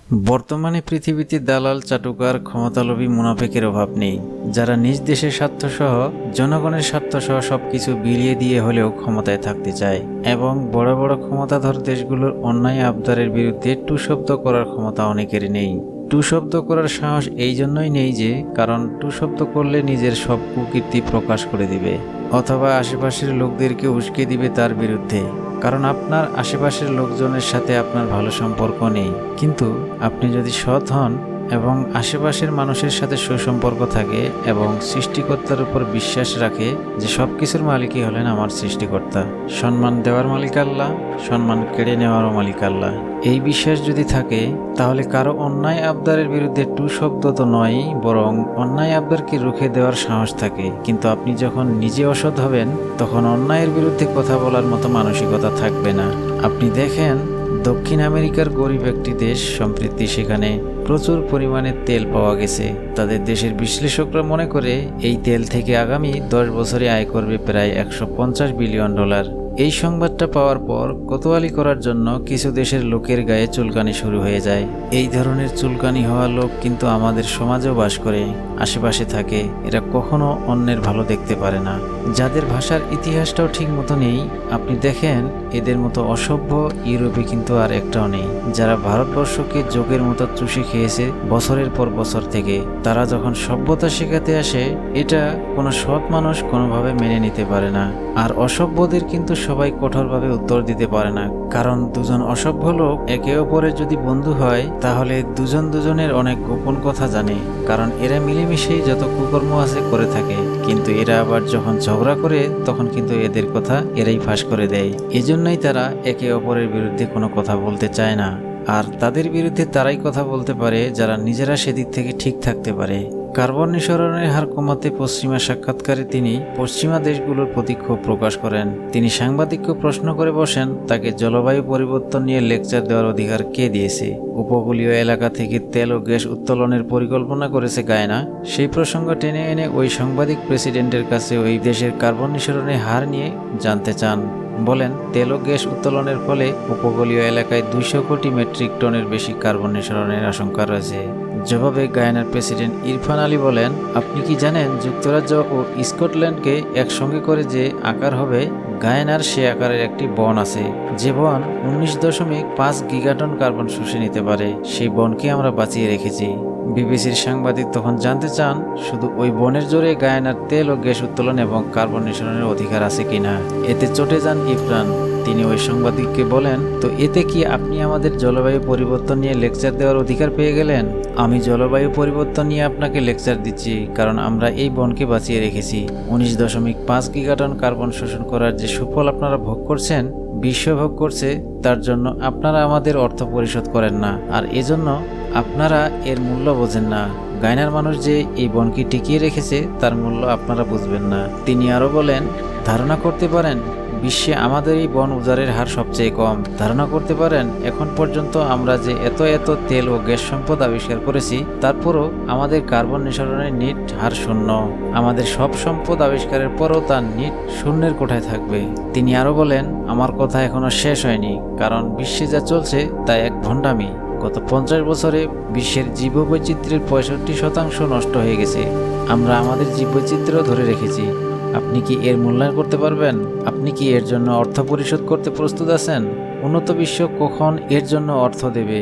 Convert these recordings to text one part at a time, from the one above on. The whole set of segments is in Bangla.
বর্তমানে পৃথিবীতে দালাল, চাটুকার, ক্ষমতালোভী, মুনাফিকের অভাব নেই, যারা নিজ দেশের স্বার্থসহ জনগণের স্বার্থসহ সবকিছু বিলিয়ে দিয়ে হলেও ক্ষমতায় থাকতে চায় এবং বড় বড় ক্ষমতাধর দেশগুলোর অন্যায় আবদারের বিরুদ্ধে টু শব্দ করার ক্ষমতা অনেকেরই নেই। টু শব্দ করার সাহস এই জন্যই নেই যে কারণ টু শব্দ করলে নিজের সব কুকীর্তি প্রকাশ করে দিবে অথবা আশেপাশের লোকদেরকে উস্কে দিবে তার বিরুদ্ধে। কারণ আপনার আশেপাশের লোকজনের সাথে আপনার ভালো সম্পর্ক নেই, কিন্তু আপনি যদি সৎ হন এবং আশেপাশের মানুষের সাথে সুসম্পর্ক থাকে এবং সৃষ্টিকর্তার উপর বিশ্বাস রাখে যে সব কিছুর মালিকই হলেন আমার সৃষ্টিকর্তা, সম্মান দেওয়ার মালিক আল্লাহ, সম্মান কেড়ে নেওয়ারও মালিক আল্লাহ, এই বিশ্বাস যদি থাকে তাহলে কারো অন্যায় আবদারের বিরুদ্ধে টু শব্দ তো নয়, বরং অন্যায় আবদারকে রুখে দেওয়ার সাহস থাকে। কিন্তু আপনি যখন নিজে অসৎ হবেন তখন অন্যায়ের বিরুদ্ধে কথা বলার মতো মানসিকতা থাকবে না। আপনি দেখেন দক্ষিণ আমেরিকার গরিব একটি দেশ, সম্প্রতি সেখানে প্রচুর পরিমাণে তেল পাওয়া গেছে। তাদের দেশের বিশ্লেষকরা মনে করে এই তেল থেকে আগামী 10 বছরে আয় করবে প্রায় $150 বিলিয়ন। এই সংবাদটা পাওয়ার পর কোতোয়ালি করার জন্য কিছু দেশের লোকের গায়ে চুলকানি শুরু হয়ে যায়। এই ধরনের চুলকানি হওয়া লোক কিন্তু আমাদের সমাজেও বাস করে, আশেপাশে থাকে। এরা কখনো অন্যের ভালো দেখতে পারে না, যাদের ভাষার ইতিহাসটাও ঠিক মতো নেই। আপনি দেখেন এদের মতো অসভ্য ইউরোপে কিন্তু আর একটাও নেই, যারা ভারতবর্ষকে যোগের মতো চুষে খেয়েছে বছরের পর বছর থেকে। তারা যখন সভ্যতা শেখাতে আসে এটা কোনো সৎ মানুষ কোনোভাবে মেনে নিতে পারে না, আর অসভ্যদের কিন্তু সবাই কঠোরভাবে উত্তর দিতে পারে না। কারণ দুজন অসভ্য লোক একে অপরের যদি বন্ধু হয় তাহলে দুজন দুজনের অনেক গোপন কথা জানে, কারণ এরা মিলেমিশেই যত কুকর্ম আছে করে থাকে। কিন্তু এরা আবার যখন ঝগড়া করে তখন কিন্তু এদের কথা এরাই ফাঁস করে দেয়। এজন্যই তারা একে অপরের বিরুদ্ধে কোনো কথা বলতে চায় না, আর তাদের বিরুদ্ধে তারাই কথা বলতে পারে যারা নিজেরা সেদিক থেকে ঠিক থাকতে পারে। কার্বন নিঃসরণের হার কমাতে পশ্চিমা সাক্ষাৎকারে তিনি পশ্চিমা দেশগুলোর প্রতি ক্ষোভ প্রকাশ করেন। তিনি সাংবাদিককে প্রশ্ন করে বসেন, তাকে জলবায়ু পরিবর্তন নিয়ে লেকচার দেওয়ার অধিকার কে দিয়েছে? উপকূলীয় এলাকা থেকে তেল ও গ্যাস উত্তোলনের পরিকল্পনা করেছে গায়না। সেই প্রসঙ্গ টেনে এনে ওই সাংবাদিক প্রেসিডেন্টের কাছে ওই দেশের কার্বন নিঃসরণের হার নিয়ে জানতে চান। বলেন, তেল ও গ্যাস উত্তোলনের ফলে উপকূলীয় এলাকায় 200 কোটি মেট্রিক টনের বেশি কার্বন নিঃসরণের আশঙ্কা রয়েছে। জবাবে গায়ানার প্রেসিডেন্ট ইরফান আলী বলেন, আপনি কি জানেন যুক্তরাজ্য ও স্কটল্যান্ডকে একসঙ্গে করে যে আকার হবে, গায়ানার সে আকারের একটি বন আছে, যে বন 19.5 গিগাটন কার্বন শুষে নিতে পারে। সেই বনকে আমরা বাঁচিয়ে রেখেছি। বিবিসির সাংবাদিক তখন জানতে চান শুধু ওই বনের জোরে গায়ানার তেল ও গ্যাস উত্তোলন এবং কার্বন নিঃসরণের অধিকার আছে কিনা। এতে চটে যান ইরফান। তিনি ওই সাংবাদিককে বলেন, তো এতে কি আপনি আমাদের জলবায়ু পরিবর্তন নিয়ে লেকচার দেওয়ার অধিকার পেয়ে গেলেন? আমি জলবায়ু পরিবর্তন নিয়ে আপনাকে লেকচার দিচ্ছি কারণ আমরা এই বনকে বাঁচিয়ে রেখেছি। 19.5 গিগাটন কার্বন শোষণ করার যে সুফল আপনারা ভোগ করছেন, বিশ্ব ভোগ করছে, তার জন্য আপনারা আমাদের অর্থ পরিশোধ করেন না, আর এজন্য আপনারা এর মূল্য বোঝেন না। গায়নার মানুষ যে এই বনকে টিকিয়ে রেখেছে তার মূল্য আপনারা বুঝবেন না। তিনি আরো বলেন, ধারণা করতে পারেন বিশ্বে আমাদের এই বন উজাড়ের হার সবচেয়ে কম। ধারণা করতে পারেন এখন পর্যন্ত আমরা যে এত এত তেল ও গ্যাস সম্পদ আবিষ্কার করেছি, তারপরও আমাদের কার্বন নিঃসরণের নিট হার 0। আমাদের সব সম্পদ আবিষ্কারের পরও তার নিট শূন্যের কোঠায় থাকবে। তিনি আরো বলেন, আমার কথা এখনো শেষ হয়নি, কারণ বিশ্বে যা চলছে তা এক ভণ্ডামি। গত 50 বছরে বিশ্বের জীববৈচিত্র্যের 65% নষ্ট হয়ে গেছে। আমরা আমাদের জীববৈচিত্র্য ধরে রেখেছি। আপনি কি এর মূল্যায়ন করতে পারবেন? আপনি কি এর জন্য অর্থ পরিশোধ করতে প্রস্তুত আছেন? উন্নত বিশ্ব কখন এর জন্য অর্থ দেবে?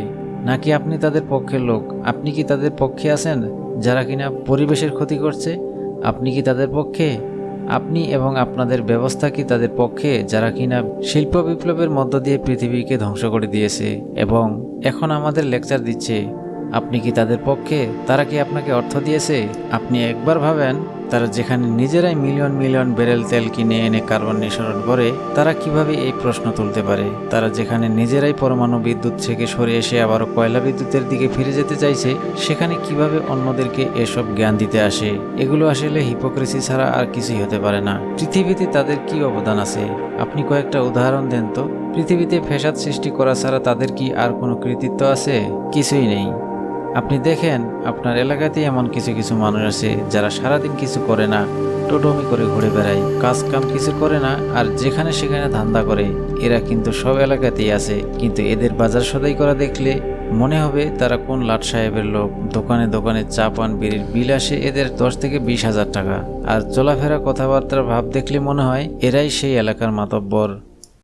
নাকি আপনি তাদের পক্ষের লোক? আপনি কি তাদের পক্ষে আছেন যারা কিনা পরিবেশের ক্ষতি করছে? আপনি কি তাদের পক্ষে? আপনি এবং আপনাদের ব্যবস্থা কি তাদের পক্ষে যারা কিনা শিল্প বিপ্লবের মধ্য দিয়ে পৃথিবীকে ধ্বংস করে দিয়েছে এবং এখন আমাদের লেকচার দিচ্ছে? আপনি কি তাদের পক্ষে? তারা কি আপনাকে অর্থ দিয়েছে? আপনি একবার ভাবেন, তারা যেখানে নিজেরাই মিলিয়ন মিলিয়ন ব্যারেল তেল কিনে এনে কার্বন নিঃসরণ করে, তারা কিভাবে এই প্রশ্ন তুলতে পারে? তারা যেখানে নিজেরাই পরমাণু বিদ্যুৎ থেকে সরে এসে আবারও কয়লা বিদ্যুতের দিকে ফিরে যেতে চাইছে, সেখানে কিভাবে অন্যদেরকে এসব জ্ঞান দিতে আসে? এগুলো আসলে হিপোক্রেসি ছাড়া আর কিছুই হতে পারে না। পৃথিবীতে তাদের কি অবদান আছে? আপনি কয়েকটা উদাহরণ দেন তো। পৃথিবীতে ফ্যাসাদ সৃষ্টি করা ছাড়া তাদের কি আর কোনো কৃতিত্ব আছে? কিছুই নেই। আপনি দেখেন আপনার এলাকাতেই এমন কিছু কিছু মানুষ আছে যারা সারাদিন কিছু করে না, টোটোমি করে ঘুরে বেড়ায়, কাজ কাম কিছু করে না, আর যেখানে সেখানে ধান্দা করে। এরা কিন্তু সব এলাকাতেই আছে, কিন্তু এদের বাজার সদাই করা দেখলে মনে হবে তারা কোন লাট সাহেবের লোক। দোকানে দোকানে চা পান বিড়ির বিল আসে এদের 10 থেকে 20 হাজার টাকা। আর চলাফেরা কথাবার্তার ভাব দেখলে মনে হয় এরাই সেই এলাকার মাতব্বর।